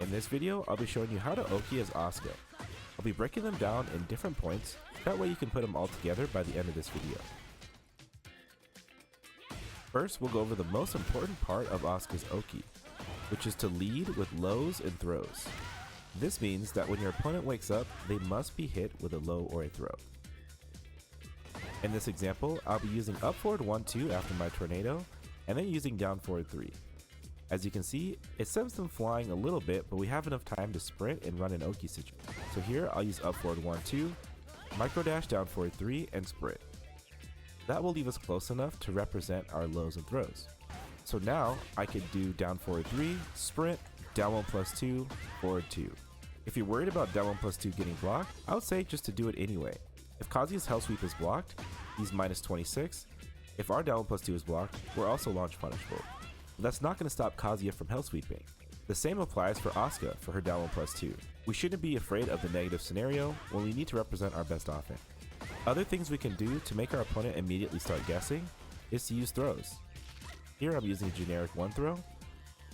In this video, I'll be showing you how to Oki as Asuka. I'll be breaking them down in different points, that way you can put them all together by the end of this video. First, we'll go over the most important part of Asuka's Oki, which is to lead with lows and throws. This means that when your opponent wakes up, they must be hit with a low or a throw. In this example, I'll be using up forward 1-2 after my tornado, and then using down forward 3. As you can see, it sends them flying a little bit, but we have enough time to sprint and run an Oki situation. So here I'll use up forward 1-2, micro dash down forward 3, and sprint. That will leave us close enough to represent our lows and throws. So now I could do down forward 3, sprint, down 1 plus 2, forward 2. If you're worried about down 1 plus 2 getting blocked, I would say just to do it anyway. If Kazuya's hell sweep is blocked, he's minus 26. If our down 1 plus 2 is blocked, we're also launch punishable. But that's not going to stop Kazuya from hell sweeping. The same applies for Asuka for her down 1 plus 2. We shouldn't be afraid of the negative scenario when we need to represent our best offense. Other things we can do to make our opponent immediately start guessing is to use throws. Here I'm using a generic 1 throw,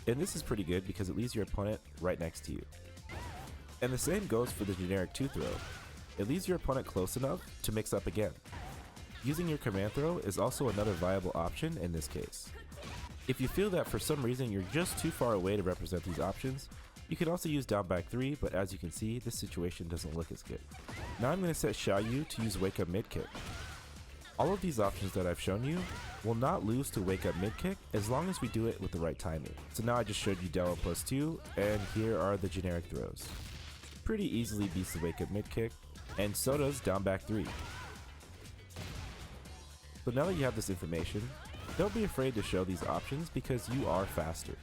and this is pretty good because it leaves your opponent right next to you. And the same goes for the generic 2 throw. It leaves your opponent close enough to mix up again. Using your command throw is also another viable option in this case. If you feel that for some reason you're just too far away to represent these options, you can also use down back 3, but as you can see, this situation doesn't look as good. Now I'm going to set Xiaoyu to use wake up mid kick. All of these options that I've shown you will not lose to wake up mid kick as long as we do it with the right timing. So now I just showed you down 1 plus 2, and here are the generic throws. Pretty easily beats the wake up mid kick, and so does down back 3. So now that you have this information, don't be afraid to show these options because you are faster.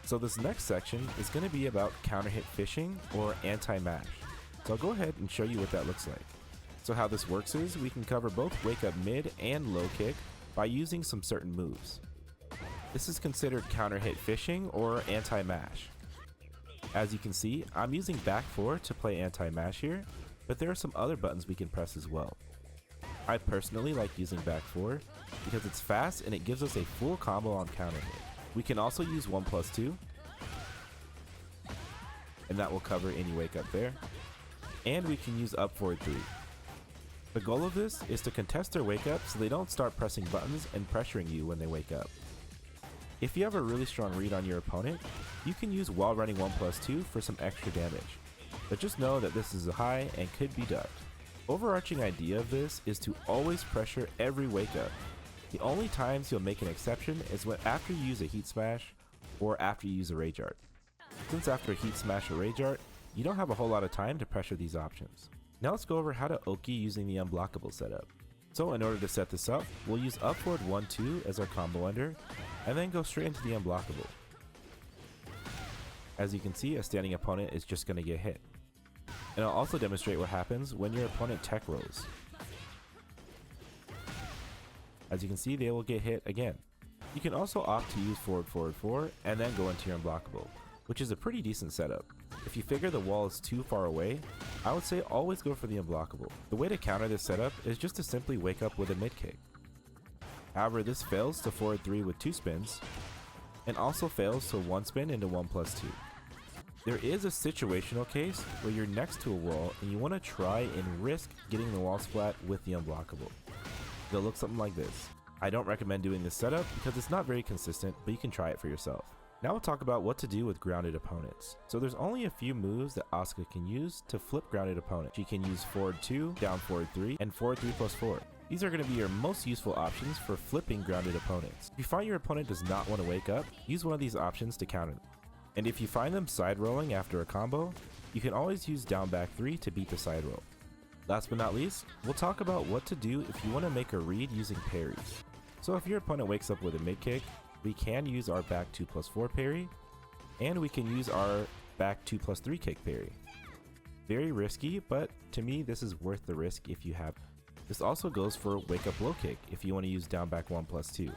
So this next section is going to be about counter hit fishing or anti-mash. So I'll go ahead and show you what that looks like. So how this works is we can cover both wake up mid and low kick by using some certain moves. This is considered counter hit fishing or anti-mash. As you can see, I'm using back 4 to play anti-mash here, but there are some other buttons we can press as well. I personally like using back 4 because it's fast and it gives us a full combo on counter hit. We can also use 1 plus 2, and that will cover any wake up there. And we can use up forward 3. The goal of this is to contest their wake up so they don't start pressing buttons and pressuring you when they wake up. If you have a really strong read on your opponent, you can use while running 1 plus 2 for some extra damage. But just know that this is a high and could be ducked. Overarching idea of this is to always pressure every wake up. The only times you'll make an exception is when after you use a heat smash or after you use a rage art. Since after a heat smash or rage art, you don't have a whole lot of time to pressure these options. Now let's go over how to Oki using the unblockable setup. So in order to set this up, we'll use up forward 1-2 as our combo ender, and then go straight into the unblockable. As you can see, a standing opponent is just going to get hit. And I'll also demonstrate what happens when your opponent tech rolls. As you can see, they will get hit again. You can also opt to use forward 4 and then go into your unblockable, which is a pretty decent setup. If you figure the wall is too far away, I would say always go for the unblockable. The way to counter this setup is just to simply wake up with a mid kick. However, this fails to forward 3 with 2 spins, and also fails to 1 spin into 1 plus 2. There is a situational case where you're next to a wall and you want to try and risk getting the wall splat with the unblockable. It'll look something like this. I don't recommend doing this setup because it's not very consistent, but you can try it for yourself. Now we'll talk about what to do with grounded opponents. So there's only a few moves that Asuka can use to flip grounded opponents. She can use forward 2, down forward 3, and forward 3 plus 4. These are going to be your most useful options for flipping grounded opponents. If you find your opponent does not want to wake up, use one of these options to counter them. And if you find them side rolling after a combo, you can always use down back 3 to beat the side roll. Last but not least, we'll talk about what to do if you want to make a read using parries. So if your opponent wakes up with a mid kick, we can use our back 2 plus 4 parry, and we can use our back 2 plus 3 kick parry. Very risky, but to me this is worth the risk if you have. This also goes for wake up low kick if you want to use down back 1 plus 2.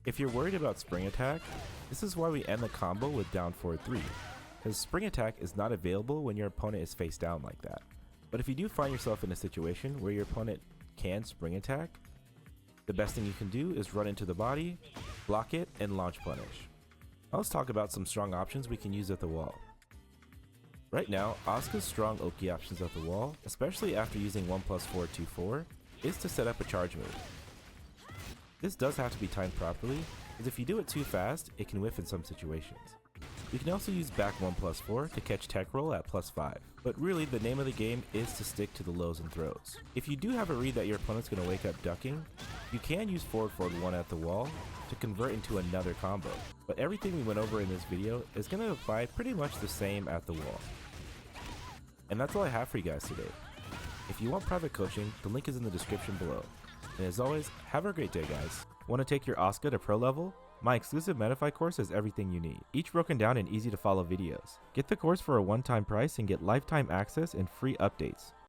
If you're worried about spring attack, this is why we end the combo with down forward 3, because spring attack is not available when your opponent is face down like that. But if you do find yourself in a situation where your opponent can spring attack, the best thing you can do is run into the body, block it, and launch punish. Now let's talk about some strong options we can use at the wall. Right now, Asuka's strong Oki options at the wall, especially after using 1+424, is to set up a charge move. This does have to be timed properly, as if you do it too fast, it can whiff in some situations. You can also use back 1+4 to catch tech roll at +5, but really the name of the game is to stick to the lows and throws. If you do have a read that your opponent's going to wake up ducking, you can use forward 1 at the wall to convert into another combo, but everything we went over in this video is going to apply pretty much the same at the wall. And that's all I have for you guys today. If you want private coaching, the link is in the description below. And as always, have a great day guys. Want to take your Asuka to pro level? My exclusive Medify course has everything you need, each broken down in easy to follow videos. Get the course for a one-time price and get lifetime access and free updates.